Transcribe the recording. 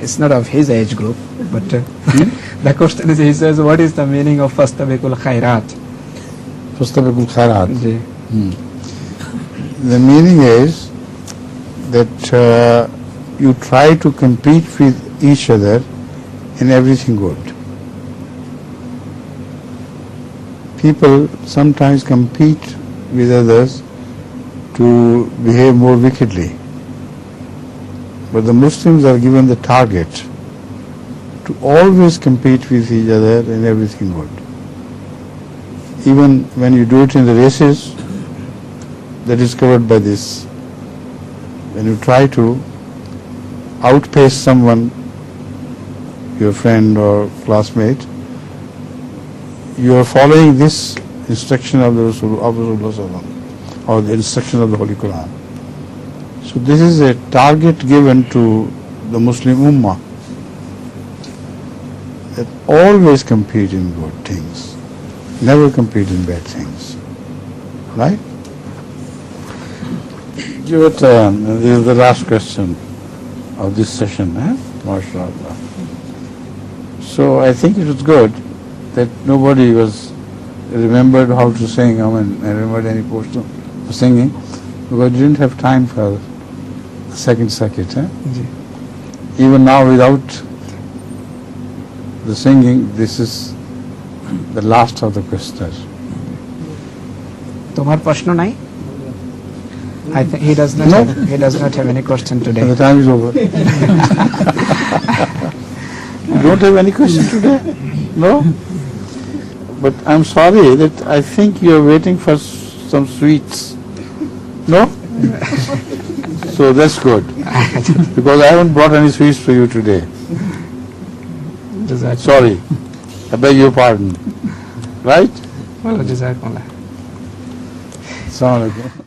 it's not of his age group, but the question is, he says, what is the meaning of Fastabeq Khairat? Fastabeq Khairat. Ji. The meaning is that you try to compete with each other in everything good. People sometimes compete with others to behave more wickedly. But the Muslims are given the target to always compete with each other in everything good. Even when you do it in the races, that is covered by this. When you try to outpace someone, your friend or classmate, you are following this instruction of the Rasulullah or the instruction of the Holy Quran. So this is a target given to the Muslim Ummah, that always compete in good things, never compete in bad things. Right? This is the last question of this session, MashaAllah. So I think it was good that nobody was remembered how to sing, I remembered any portion of singing, because you didn't have time for the second circuit. Even now, without the singing, this is the last of the questioners. Tomar prashno nahi? I think he does not. No. He does not have any question today. The time is over. You don't have any question today? No? But I'm sorry that I think you're waiting for some sweets. No? So that's good. Because I haven't brought any sweets for you today. Sorry. I beg your pardon. Right? Well, Jazakumullah. Assalamu alaikum.